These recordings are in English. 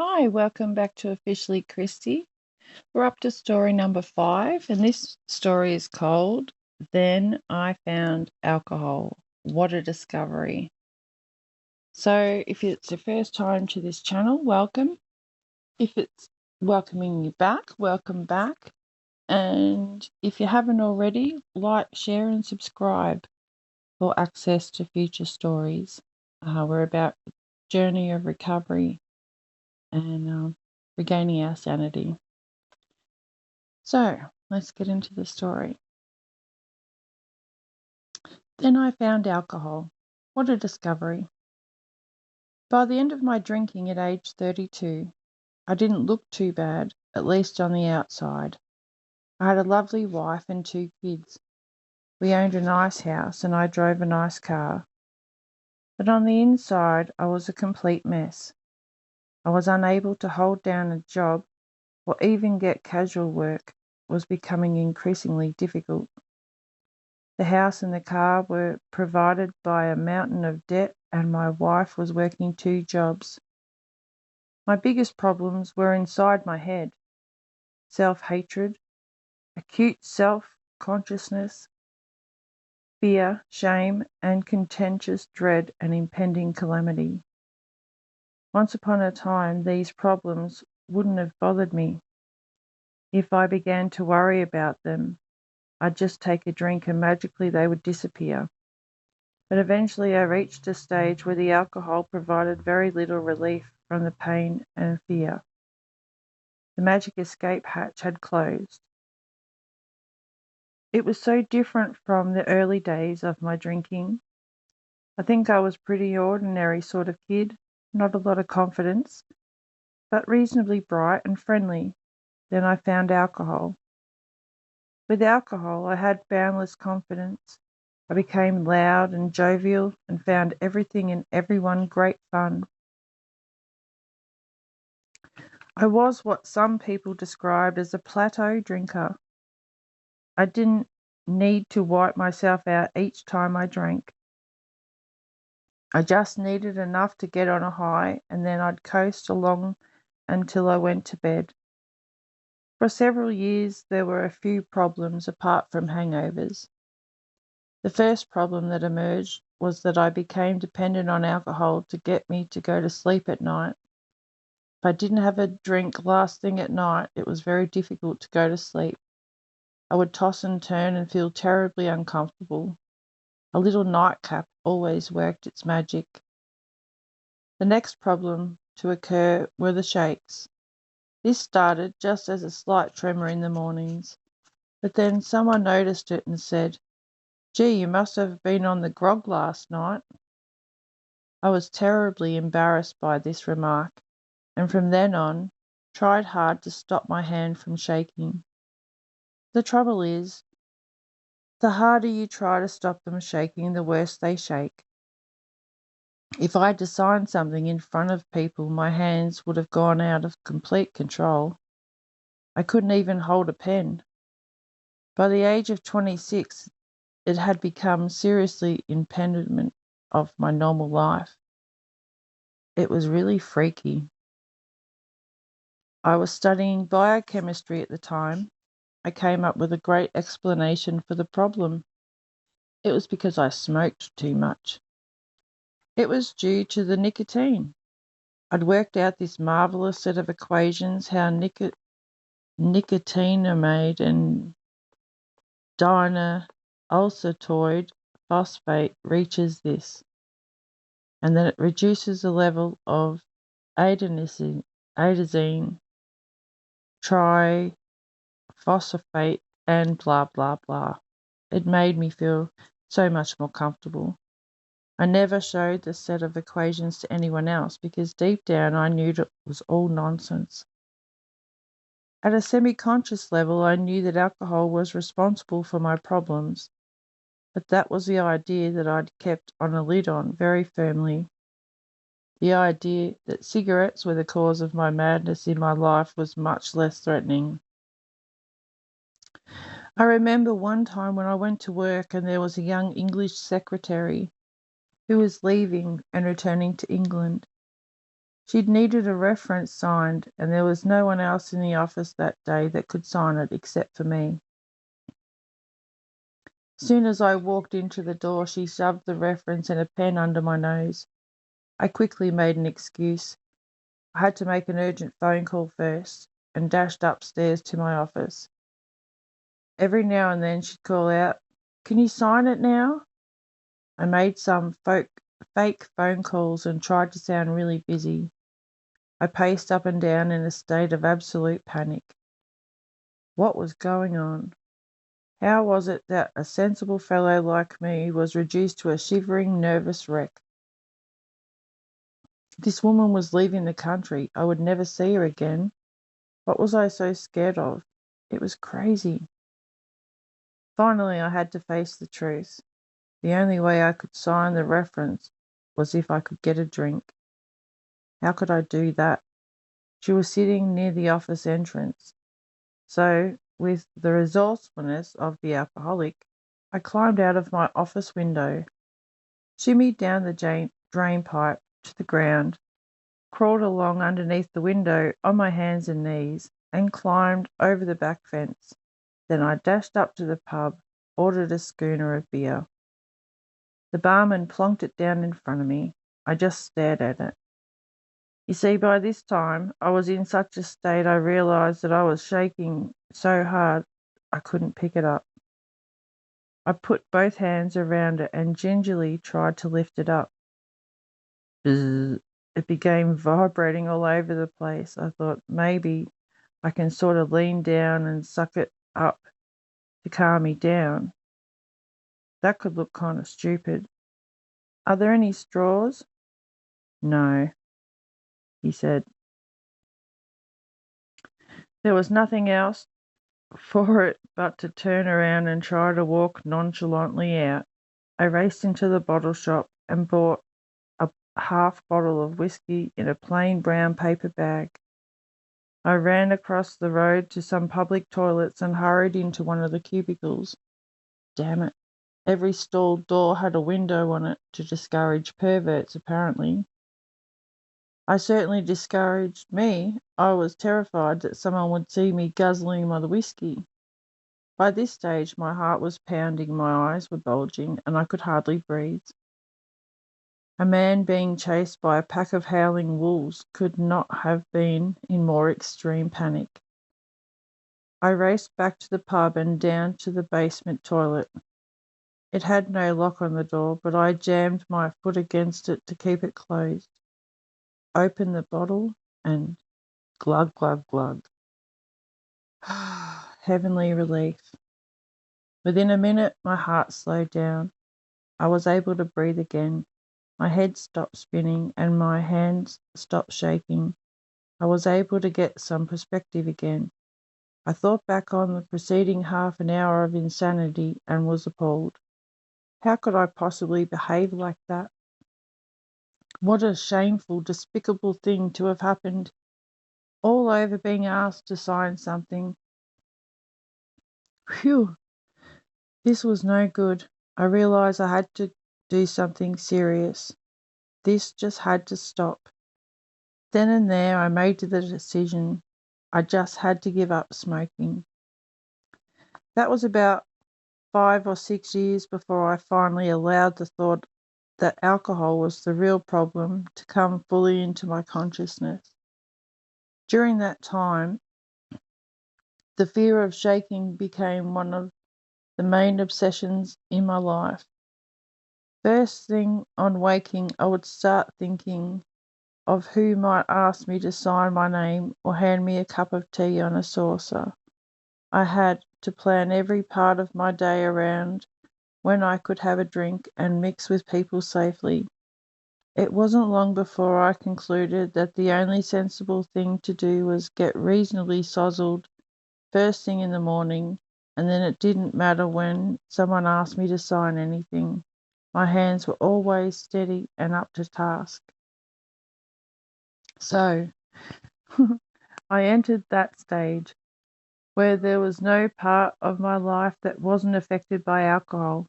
Hi, welcome back to Officially Christy. We're up to story number 5, and this story is called Then I Found Alcohol. What a Discovery. So, if it's your first time to this channel, welcome. If it's welcoming you back, welcome back. And if you haven't already, like, share, and subscribe for access to future stories. We're about the journey of recovery and regaining our sanity. So, let's get into the story. Then I found alcohol. What a discovery. By the end of my drinking at age 32, I didn't look too bad, at least on the outside. I had a lovely wife and 2 kids. We owned a nice house and I drove a nice car. But on the inside, I was a complete mess. I was unable to hold down a job or even get casual work was becoming increasingly difficult. The house and the car were provided by a mountain of debt, and my wife was working 2 jobs. My biggest problems were inside my head: self-hatred, acute self-consciousness, fear, shame, and contentious dread and impending calamity. Once upon a time, these problems wouldn't have bothered me. If I began to worry about them, I'd just take a drink and magically they would disappear. But eventually I reached a stage where the alcohol provided very little relief from the pain and fear. The magic escape hatch had closed. It was so different from the early days of my drinking. I think I was a pretty ordinary sort of kid, not a lot of confidence, but reasonably bright and friendly. Then I found alcohol. With alcohol, I had boundless confidence. I became loud and jovial and found everything and everyone great fun. I was what some people described as a plateau drinker. I didn't need to wipe myself out each time I drank. I just needed enough to get on a high, and then I'd coast along until I went to bed. For several years, there were a few problems apart from hangovers. The first problem that emerged was that I became dependent on alcohol to get me to go to sleep at night. If I didn't have a drink last thing at night, it was very difficult to go to sleep. I would toss and turn and feel terribly uncomfortable. A little nightcap always worked its magic. The next problem to occur were the shakes. This started just as a slight tremor in the mornings, but then someone noticed it and said, "Gee, you must have been on the grog last night." I was terribly embarrassed by this remark, and from then on tried hard to stop my hand from shaking. The trouble is, the harder you try to stop them shaking, the worse they shake. If I had to sign something in front of people, my hands would have gone out of complete control. I couldn't even hold a pen. By the age of 26, it had become seriously impediment of my normal life. It was really freaky. I was studying biochemistry at the time. I came up with a great explanation for the problem. It was because I smoked too much. It was due to the nicotine. I'd worked out this marvelous set of equations, how nicotinamide and disulfide phosphate reaches this, and then it reduces the level of adenosine triphosphate, and blah, blah, blah. It made me feel so much more comfortable. I never showed the set of equations to anyone else because deep down I knew it was all nonsense. At a semi-conscious level, I knew that alcohol was responsible for my problems, but that was the idea that I'd kept on a lid on very firmly. The idea that cigarettes were the cause of my madness in my life was much less threatening. I remember one time when I went to work and there was a young English secretary who was leaving and returning to England. She'd needed a reference signed, and there was no one else in the office that day that could sign it except for me. Soon as I walked into the door, she shoved the reference and a pen under my nose. I quickly made an excuse. I had to make an urgent phone call first, and dashed upstairs to my office. Every now and then she'd call out, "Can you sign it now?" I made some fake phone calls and tried to sound really busy. I paced up and down in a state of absolute panic. What was going on? How was it that a sensible fellow like me was reduced to a shivering, nervous wreck? This woman was leaving the country. I would never see her again. What was I so scared of? It was crazy. Finally, I had to face the truth. The only way I could sign the reference was if I could get a drink. How could I do that? She was sitting near the office entrance. So, with the resourcefulness of the alcoholic, I climbed out of my office window, shimmied down the drain pipe to the ground, crawled along underneath the window on my hands and knees, and climbed over the back fence. Then I dashed up to the pub, ordered a schooner of beer. The barman plonked it down in front of me. I just stared at it. You see, by this time, I was in such a state I realised that I was shaking so hard I couldn't pick it up. I put both hands around it and gingerly tried to lift it up. Bzzz. It began vibrating all over the place. I thought maybe I can sort of lean down and suck it up to calm me down. That could look kind of stupid. Are there any straws? No, he said. There was nothing else for it but to turn around and try to walk nonchalantly out. I raced into the bottle shop and bought a half bottle of whiskey in a plain brown paper bag. I ran across the road to some public toilets and hurried into one of the cubicles. Damn it. Every stall door had a window on it to discourage perverts, apparently. I certainly discouraged me. I was terrified that someone would see me guzzling my whiskey. By this stage, my heart was pounding, my eyes were bulging, and I could hardly breathe. A man being chased by a pack of howling wolves could not have been in more extreme panic. I raced back to the pub and down to the basement toilet. It had no lock on the door, but I jammed my foot against it to keep it closed. Opened the bottle and glug, glug, glug. Heavenly relief. Within a minute, my heart slowed down. I was able to breathe again. My head stopped spinning and my hands stopped shaking. I was able to get some perspective again. I thought back on the preceding half an hour of insanity and was appalled. How could I possibly behave like that? What a shameful, despicable thing to have happened. All over being asked to sign something. Phew! This was no good. I realised I had to do something serious. This just had to stop. Then and there I made the decision. I just had to give up smoking. That was about 5 or 6 years before I finally allowed the thought that alcohol was the real problem to come fully into my consciousness. During that time, the fear of shaking became one of the main obsessions in my life. First thing on waking, I would start thinking of who might ask me to sign my name or hand me a cup of tea on a saucer. I had to plan every part of my day around when I could have a drink and mix with people safely. It wasn't long before I concluded that the only sensible thing to do was get reasonably sozzled first thing in the morning, and then it didn't matter when someone asked me to sign anything. My hands were always steady and up to task. So, I entered that stage where there was no part of my life that wasn't affected by alcohol.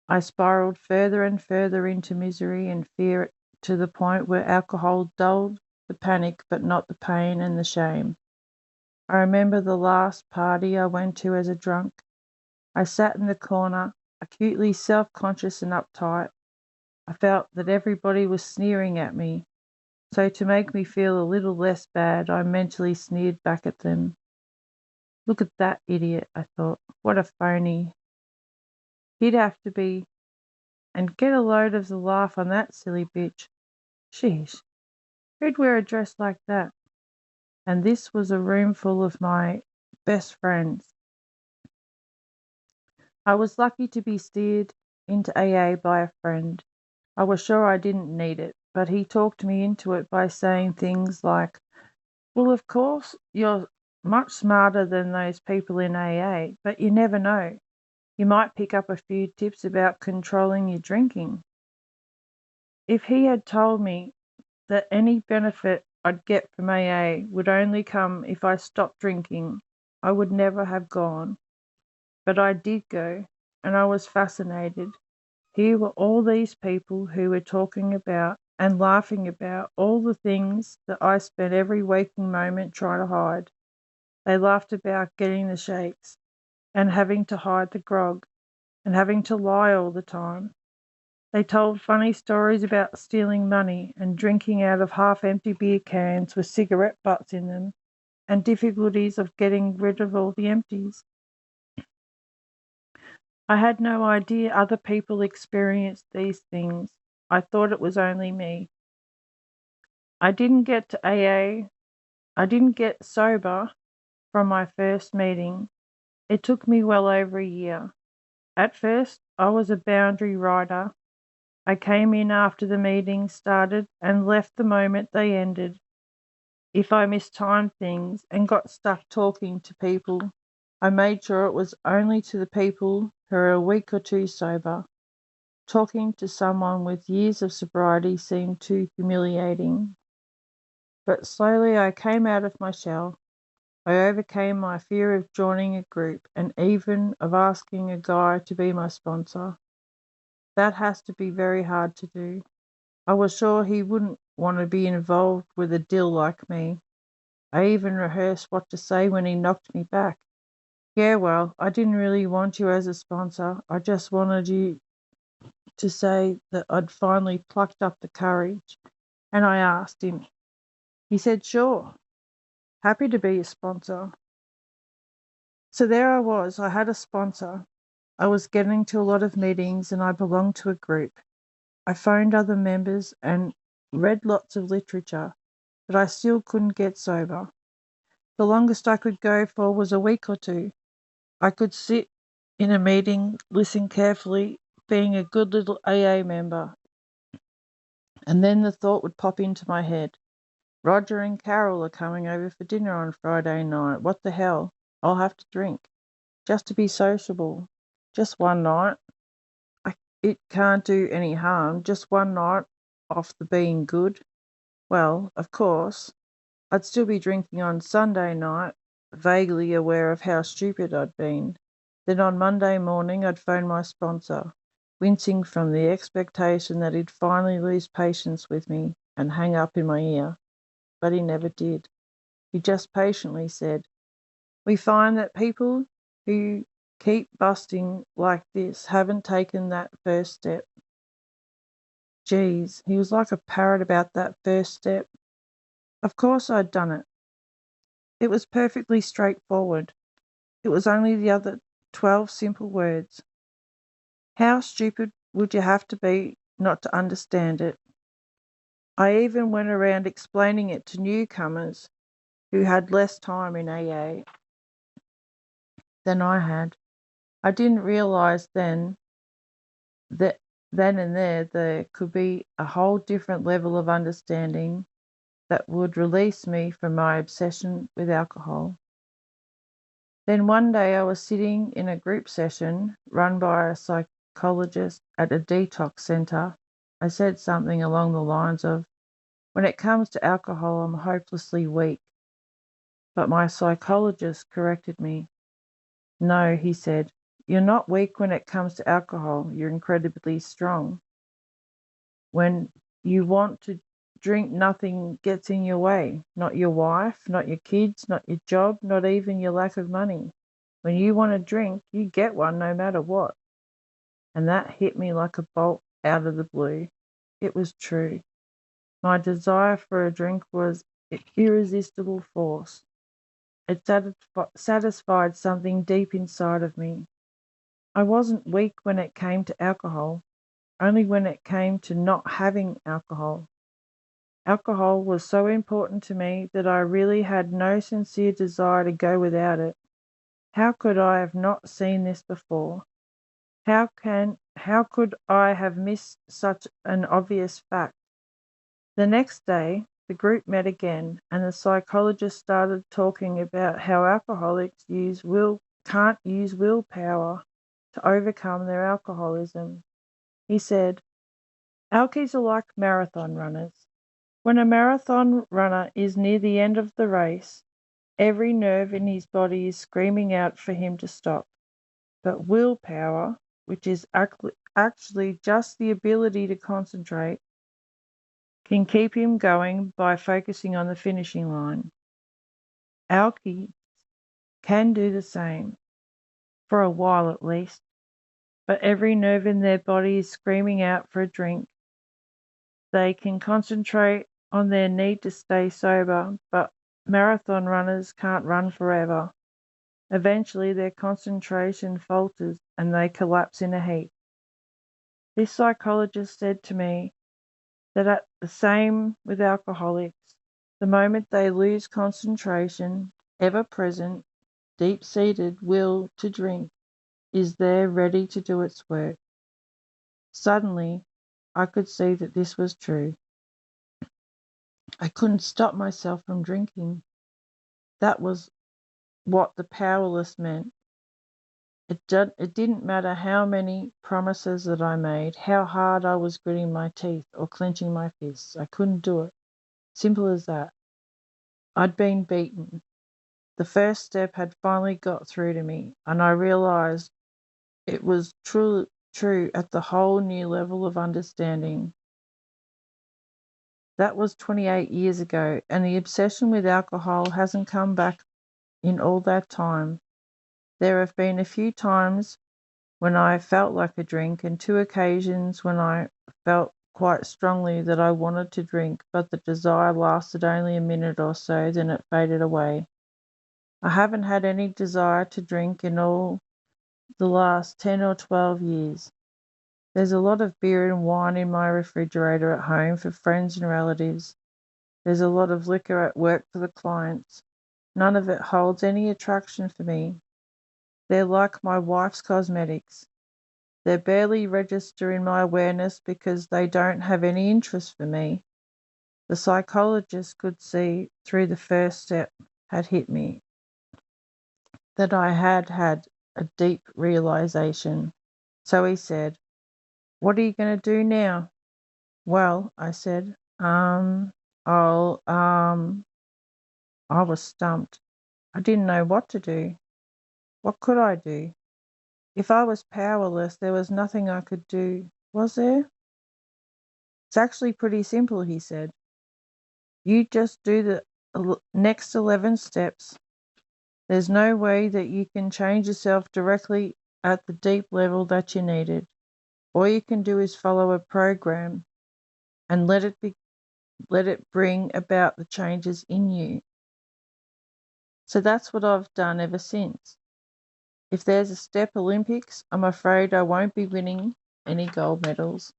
I spiraled further and further into misery and fear to the point where alcohol dulled the panic, but not the pain and the shame. I remember the last party I went to as a drunk. I sat in the corner, acutely self-conscious and uptight. I felt that everybody was sneering at me, so to make me feel a little less bad, I mentally sneered back at them. Look at that idiot, I thought. What a phony. He'd have to be, and get a load of the laugh on that silly bitch. Sheesh, who'd wear a dress like that? And this was a room full of my best friends. I was lucky to be steered into AA by a friend. I was sure I didn't need it, but he talked me into it by saying things like, well, of course, you're much smarter than those people in AA, but you never know. You might pick up a few tips about controlling your drinking. If he had told me that any benefit I'd get from AA would only come if I stopped drinking, I would never have gone. But I did go, and I was fascinated. Here were all these people who were talking about and laughing about all the things that I spent every waking moment trying to hide. They laughed about getting the shakes and having to hide the grog and having to lie all the time. They told funny stories about stealing money and drinking out of half-empty beer cans with cigarette butts in them, and difficulties of getting rid of all the empties. I had no idea other people experienced these things. I thought it was only me. I didn't get sober from my first meeting. It took me well over a year. At first, I was a boundary rider. I came in after the meeting started and left the moment they ended. If I mistimed things and got stuck talking to people, I made sure it was only to the people who are a week or two sober. Talking to someone with years of sobriety seemed too humiliating. But slowly I came out of my shell. I overcame my fear of joining a group and even of asking a guy to be my sponsor. That has to be very hard to do. I was sure he wouldn't want to be involved with a dill like me. I even rehearsed what to say when he knocked me back. Yeah, well, I didn't really want you as a sponsor. I just wanted you to say that I'd finally plucked up the courage. And I asked him. He said, sure, happy to be a sponsor. So there I was. I had a sponsor. I was getting to a lot of meetings and I belonged to a group. I phoned other members and read lots of literature, but I still couldn't get sober. The longest I could go for was a week or two. I could sit in a meeting, listen carefully, being a good little AA member, and then the thought would pop into my head. Roger and Carol are coming over for dinner on Friday night. What the hell? I'll have to drink. Just to be sociable. Just one night. It can't do any harm. Just one night off the being good. Well, of course, I'd still be drinking on Sunday night, vaguely aware of how stupid I'd been. Then on Monday morning I'd phone my sponsor, wincing from the expectation that he'd finally lose patience with me and hang up in my ear. But he never did. He just patiently said, we find that people who keep busting like this haven't taken that first step. Geez, he was like a parrot about that first step. Of course I'd done it. It was perfectly straightforward. It was only the other 12 simple words. How stupid would you have to be not to understand it? I even went around explaining it to newcomers who had less time in AA than I had. I didn't realise then and there could be a whole different level of understanding that would release me from my obsession with alcohol. Then one day I was sitting in a group session run by a psychologist at a detox centre. I said something along the lines of, when it comes to alcohol, I'm hopelessly weak. But my psychologist corrected me. No, he said, you're not weak when it comes to alcohol. You're incredibly strong. When you want to drink, nothing gets in your way. Not your wife, not your kids, not your job, not even your lack of money. When you want a drink, you get one no matter what. And that hit me like a bolt out of the blue. It was true. My desire for a drink was an irresistible force. It satisfied something deep inside of me. I wasn't weak when it came to alcohol, only when it came to not having alcohol. Alcohol was so important to me that I really had no sincere desire to go without it. How could I have not seen this before? How could I have missed such an obvious fact? The next day, the group met again, and the psychologist started talking about how alcoholics can't use willpower to overcome their alcoholism. He said, "Alkies are like marathon runners. When a marathon runner is near the end of the race, every nerve in his body is screaming out for him to stop. But willpower, which is actually just the ability to concentrate, can keep him going by focusing on the finishing line. Alkies can do the same, for a while at least, but every nerve in their body is screaming out for a drink. They can concentrate on their need to stay sober, but marathon runners can't run forever. Eventually, their concentration falters and they collapse in a heap." This psychologist said to me that at the same with alcoholics, the moment they lose concentration, ever present, deep seated will to drink is there ready to do its work. Suddenly, I could see that this was true. I couldn't stop myself from drinking. That was what the powerless meant. It didn't matter how many promises that I made, how hard I was gritting my teeth or clenching my fists. I couldn't do it. Simple as that. I'd been beaten. The first step had finally got through to me, and I realised it was true at the whole new level of understanding. That was 28 years ago, and the obsession with alcohol hasn't come back in all that time. There have been a few times when I felt like a drink, and 2 occasions when I felt quite strongly that I wanted to drink, but the desire lasted only a minute or so, then it faded away. I haven't had any desire to drink in all the last 10 or 12 years. There's a lot of beer and wine in my refrigerator at home for friends and relatives. There's a lot of liquor at work for the clients. None of it holds any attraction for me. They're like my wife's cosmetics. They barely register in my awareness because they don't have any interest for me. The psychologist could see through the first step had hit me that I had had a deep realization. So he said, "What are you going to do now?" "Well," I said, I'll, I was stumped. I didn't know what to do. What could I do? If I was powerless, there was nothing I could do, was there? "It's actually pretty simple," he said. "You just do the next 11 steps. There's no way that you can change yourself directly at the deep level that you needed. All you can do is follow a program and let it bring about the changes in you." So that's what I've done ever since. If there's a step Olympics, I'm afraid I won't be winning any gold medals.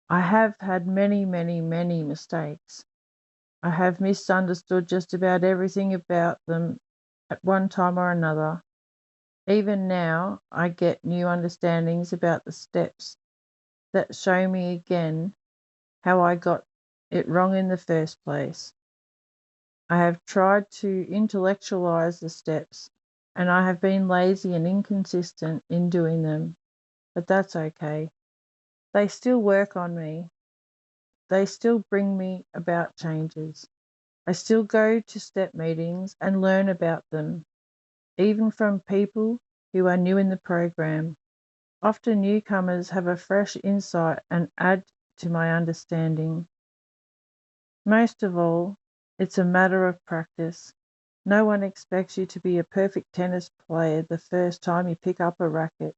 I have had many, many, many mistakes. I have misunderstood just about everything about them at one time or another. Even now, I get new understandings about the steps that show me again how I got it wrong in the first place. I have tried to intellectualize the steps, and I have been lazy and inconsistent in doing them, but that's okay. They still work on me. They still bring me about changes. I still go to step meetings and learn about them, even from people who are new in the program. Often newcomers have a fresh insight and add to my understanding. Most of all, it's a matter of practice. No one expects you to be a perfect tennis player the first time you pick up a racket.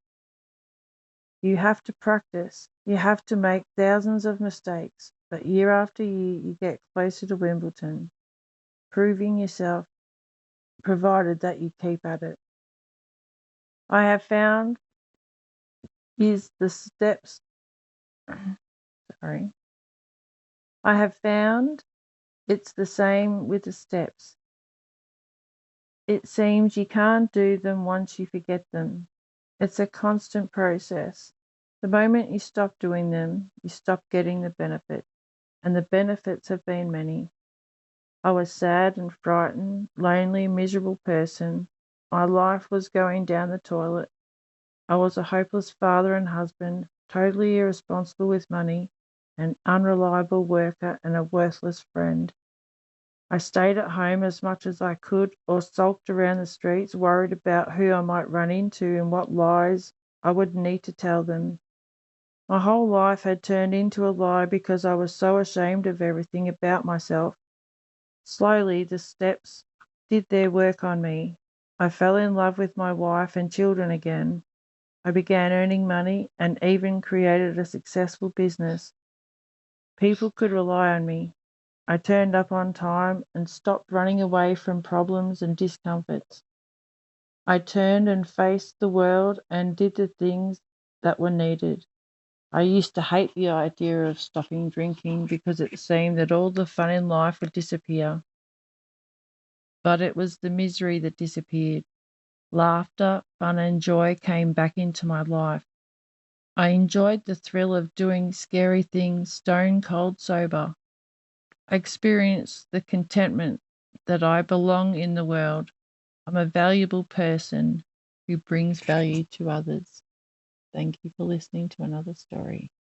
You have to practice. You have to make thousands of mistakes, but year after year you get closer to Wimbledon, proving yourself, provided that you keep at it. I have found is the steps sorry. I have found it's the same with the steps. It seems you can't do them once you forget them. It's a constant process. The moment you stop doing them, you stop getting the benefit, and the benefits have been many. I was sad and frightened, lonely, miserable person. My life was going down the toilet. I was a hopeless father and husband, totally irresponsible with money, an unreliable worker, and a worthless friend. I stayed at home as much as I could or sulked around the streets, worried about who I might run into and what lies I would need to tell them. My whole life had turned into a lie because I was so ashamed of everything about myself. Slowly, the steps did their work on me. I fell in love with my wife and children again. I began earning money and even created a successful business. People could rely on me. I turned up on time and stopped running away from problems and discomforts. I turned and faced the world and did the things that were needed. I used to hate the idea of stopping drinking because it seemed that all the fun in life would disappear. But it was the misery that disappeared. Laughter, fun, and joy came back into my life. I enjoyed the thrill of doing scary things stone cold sober. I experienced the contentment that I belong in the world. I'm a valuable person who brings value to others. Thank you for listening to another story.